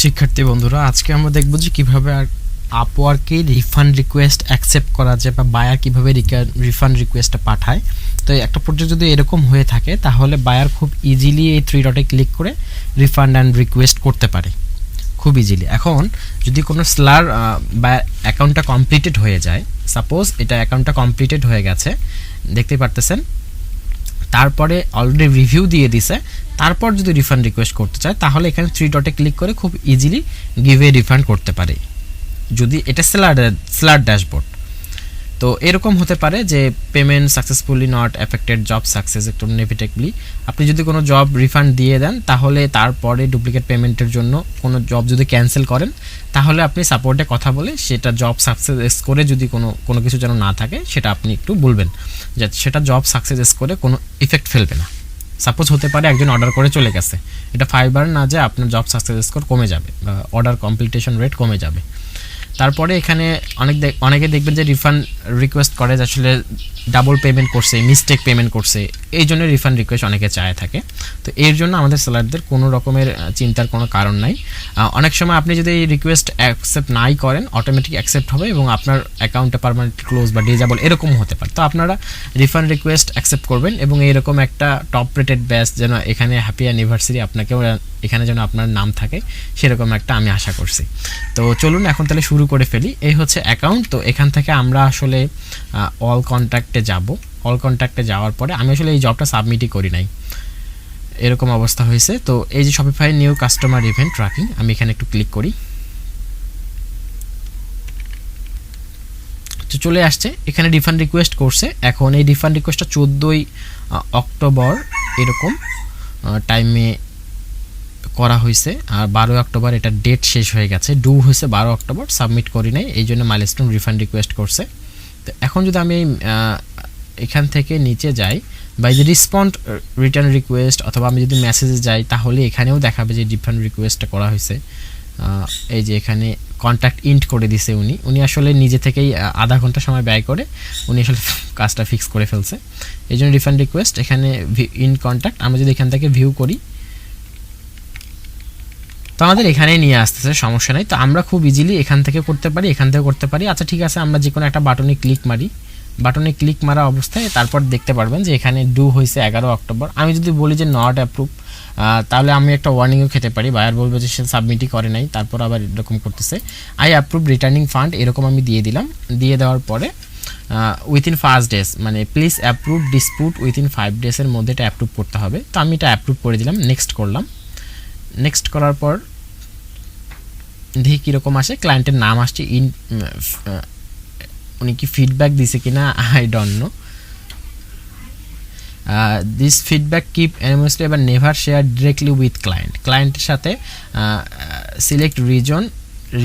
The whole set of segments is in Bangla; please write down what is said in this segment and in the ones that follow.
শিক্ষার্থী বন্ধুরা, আজকে আমরা দেখব যে কিভাবে আপওয়ার্কে রিফান্ড রিকোয়েস্ট অ্যাকসেপ্ট করা যায় বা বায়ার কিভাবে রিফান্ড রিকোয়েস্টটা পাঠায়। তো একটা প্রজেক্ট যদি এরকম হয়ে থাকে তাহলে বায়ার খুব ইজিলি এই 3 ডটে ক্লিক করে রিফান্ড অ্যান্ড রিকোয়েস্ট করতে পারে খুব ইজিলি। এখন যদি কোনো স্লার বা অ্যাকাউন্টটা কমপ্লিটেড হয়ে যায়, সাপোজ এটা অ্যাকাউন্টটা কমপ্লিটেড হয়ে গেছে, দেখতে পারতেছেন, তারপরে অলরেডি রিভিউ দিয়ে দিছে, তারপর যদি রিফান্ড রিকোয়েস্ট করতে চায় তাহলে এখানে 3 ডটে ক্লিক করে খুব ইজিলি গিভ এ রিফান্ড করতে পারে, যদি এটা সেলার ড্যাশবোর্ড। তো এরকম হতে পারে যে payment successfully not affected, job success একটু নেগেটিভলি। আপনি যদি কোনো জব রিফান্ড দিয়ে দেন তাহলে তারপরে ডুপ্লিকেট পেমেন্টের জন্য কোনো জব যদি ক্যান্সেল করেন তাহলে আপনি সাপোর্টে কথা বলে সেটা জব সাকসেস করে যদি কোনো কিছু যেন না থাকে সেটা আপনি একটু বলবেন যে সেটা জব সাকসেস করে কোনো ইফেক্ট ফেলবে না। সাপোজ হতে পারে একজন অর্ডার করে চলে গেছে, এটা ফাইবার না যে আপনার জব সাকসেস স্কোর কমে যাবে বা অর্ডার কমপ্লিটেশন রেট কমে যাবে। তারপরে এখানে অনেকে দেখবেন যে রিফান্ড রিকোয়েস্ট করে যে আসলে ডাবল পেমেন্ট করছে, মিস্টেক পেমেন্ট করছে, এই জন্য রিফান্ড রিকোয়েস্ট অনেকে চায় থাকে। তো এর জন্য আমাদের সেলারদের কোনো রকমের চিন্তার কোনো কারণ নাই। অনেক সময় আপনি যদি এই রিকোয়েস্ট অ্যাকসেপ্ট নাই করেন অটোমেটিক অ্যাকসেপ্ট হবে এবং আপনার অ্যাকাউন্টটা পার্মানেন্টলি ক্লোজ বা ডিজেবল এরকম হতে পারে। তো আপনারা রিফান্ড রিকোয়েস্ট অ্যাকসেপ্ট করবেন এবং এইরকম একটা টপ রেটেড ব্যাচ যেন এখানে হ্যাপি অ্যানিভার্সারি আপনাকেও এখানে যেন আপনার নাম থাকে সেরকম একটা আমি আশা করছি। তো চলুন এখন তাহলে শুরু করে ফেলি। এই হচ্ছে অ্যাকাউন্ট। তো এখান থেকে আমরা আসলে অল কন্ট্যাক্টে যাব। অল কন্ট্যাক্টে যাওয়ার পরে আমি আসলে এই জবটা সাবমিটই করি নাই, এরকম অবস্থা হয়েছে। তো এই যে Shopify new customer event tracking, আমি এখানে একটু ক্লিক করি, তো চলে আসছে এখানে রিফান্ড রিকোয়েস্ট করছে। এখন এই রিফান্ড রিকোয়েস্টটা 14ই অক্টোবর এরকম টাইমে করা হয়েছে, আর 12 অক্টোবর এটা ডেট শেষ হয়ে গেছে, ডু হয়েছে 12 অক্টোবর, সাবমিট করি নাই, এই জন্য মাইলস্টোন রিফান্ড রিকোয়েস্ট করছে। তো এখন যদি আমি এখান থেকে নিচে যাই বা এই যে রিসপন্ড রিটার্ন রিকোয়েস্ট অথবা আমি যদি মেসেজে যাই তাহলে এখানেও দেখাবে যে রিফান্ড রিকোয়েস্টটা করা হয়েছে। এই যে এখানে কন্ট্যাক্ট ইন্ট করে দিছে উনি আসলে নিজে থেকেই আধা ঘন্টা সময় ব্যয় করে উনি আসলে কাজটা ফিক্স করে ফেলছে, এই জন্য রিফান্ড রিকোয়েস্ট এখানে ইন কন্ট্যাক্ট। আমরা যদি এখান থেকে ভিউ করি তো আমাদের এখানেই নিয়ে আসতেছে, সমস্যা নেই। তো আমরা খুব ইজিলি এখান থেকে করতে পারি, এখান থেকে করতে পারি। আচ্ছা ঠিক আছে, আমরা যে কোনো একটা বাটনে ক্লিক মারি, বাটনে ক্লিক মারা অবস্থায় তারপর দেখতে পারবেন যে এখানে ডু হয়েছে 11 অক্টোবর। আমি যদি বলি যে নট অ্যাপ্রুভ তাহলে আমি একটা ওয়ার্নিংও খেতে পারি, বায়ার বলবে যে সে সাবমিটই করে নাই, তারপর আবার এরকম করতেছে আই অ্যাপ্রুভ রিটার্নিং ফান্ড, এরকম আমি দিয়ে দিলাম। দিয়ে দেওয়ার পরে উইথিন 5 ডেজ মানে প্লিজ অ্যাপ্রুভ ডিসপুট উইথিন 5 ডেজের মধ্যে এটা অ্যাপ্রুভ করতে হবে। তো আমি এটা অ্যাপ্রুভ করে দিলাম, নেক্সট করলাম। নেক্সট করার পর দেখি কীরকম আসে, ক্লায়েন্টের নাম আসছে, উনি কি ফিডব্যাক দিছে কিনা I don't know. This feedback keep anonymously এবার নেভার শেয়ার ডিরেক্টলি উইথ ক্লায়েন্টের সাথে সিলেক্ট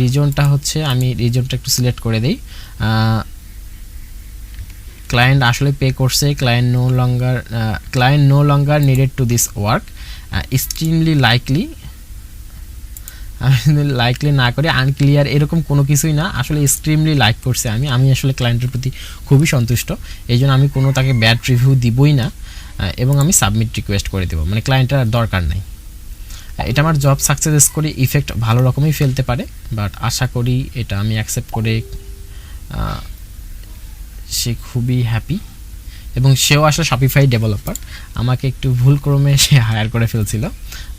রিজনটা হচ্ছে, আমি রিজনটা একটু সিলেক্ট করে দিই। ক্লায়েন্ট আসলে পে করছে, client no longer needed to this work, extremely likely না করে আনক্লিয়ার এরকম কোনো কিছুই না, আসলে এক্সট্রিমলি লাইক করছে। আমি আসলে ক্লায়েন্টের প্রতি খুবই সন্তুষ্ট, এই জন্য আমি কোনো তাকে ব্যাড রিভিউ দিবই না এবং আমি সাবমিট রিকোয়েস্ট করে দেবো, মানে ক্লায়েন্টের আর দরকার নাই। এটা আমার জব সাকসেস করে ইফেক্ট ভালো রকমই ফেলতে পারে, বাট আশা করি এটা আমি অ্যাকসেপ্ট করে সে খুবই হ্যাপি এবং সেও আসলে শপিফাই ডেভেলপার, আমাকে একটু ভুল ক্রমে সে হায়ার করে ফেলছিল।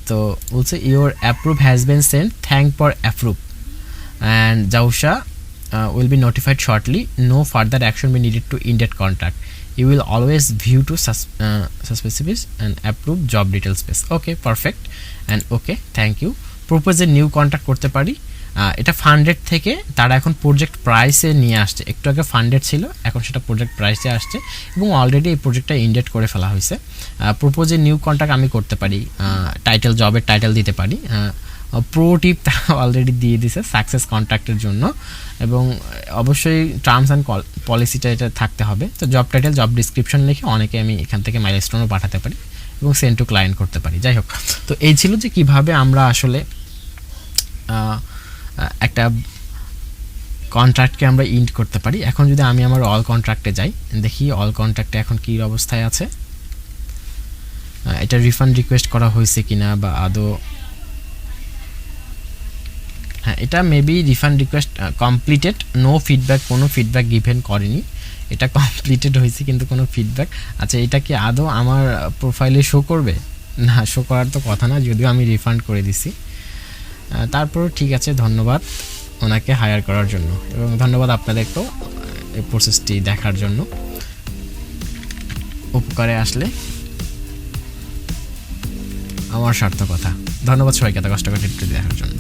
তো বলছে your approve has been sent, thank for approve and জাউশা will be notified shortly, no further action be needed to indent contact, you will always view to সাসপেসিফিস and approve job detail space. Okay perfect and okay thank you. প্রপোজে নিউ কন্ট্যাক্ট করতে পারি, এটা ফান্ডেড থেকে তারা এখন প্রজেক্ট প্রাইসে নিয়ে আসছে, একটু আগে ফান্ডেড ছিল এখন সেটা প্রজেক্ট প্রাইসে আসছে এবং অলরেডি এই প্রজেক্টটা ইন্ডেট করে ফেলা হয়েছে। প্রপোজে নিউ কন্ট্যাক্ট আমি করতে পারি, টাইটেল জবের টাইটেল দিতে পারি, প্রো টিপ তারা অলরেডি দিয়ে দিছে সাকসেস কন্ট্রাক্টের জন্য এবং অবশ্যই টার্মস অ্যান্ড পলিসিটা এটা থাকতে হবে। তো জব টাইটেল জব ডিসক্রিপশন লিখে অনেকে আমি এখান থেকে মাইলস্টোনও পাঠাতে পারি এবং সেন্ড টু ক্লায়েন্ট করতে পারি। যাই হোক, তো এই ছিল যে কিভাবে আমরা আসলে একটা কন্ট্রাক্টকে আমরা ইন্ড করতে পারি। এখন যদি আমি আমার অল কন্ট্রাক্টে যাই, দেখি অল কন্ট্রাক্টে এখন কী অবস্থায় আছে, এটা রিফান্ড রিকোয়েস্ট করা হয়েছে কিনা বা আদৌ এটা maybe refund request completed, no feedback, কোনো ফিডব্যাক গিভেন করেনি, এটা কমপ্লিটেড হয়েছে কিন্তু কোনো ফিডব্যাক। আচ্ছা, এটা কি আদৌ আমার প্রোফাইলে শো করবে? না, শো করার তো কথা না, যদিও আমি রিফান্ড করে দিছি। তারপর ঠিক আছে, ধন্যবাদ ওনাকে হায়ার করার জন্য, এবং ধন্যবাদ আপনাদেরকেও এই প্রসেসটি দেখার জন্য। উপকারে আসলে আমার সার্থকতা। ধন্যবাদ সবাইকে এত কষ্ট করে দেখার জন্য।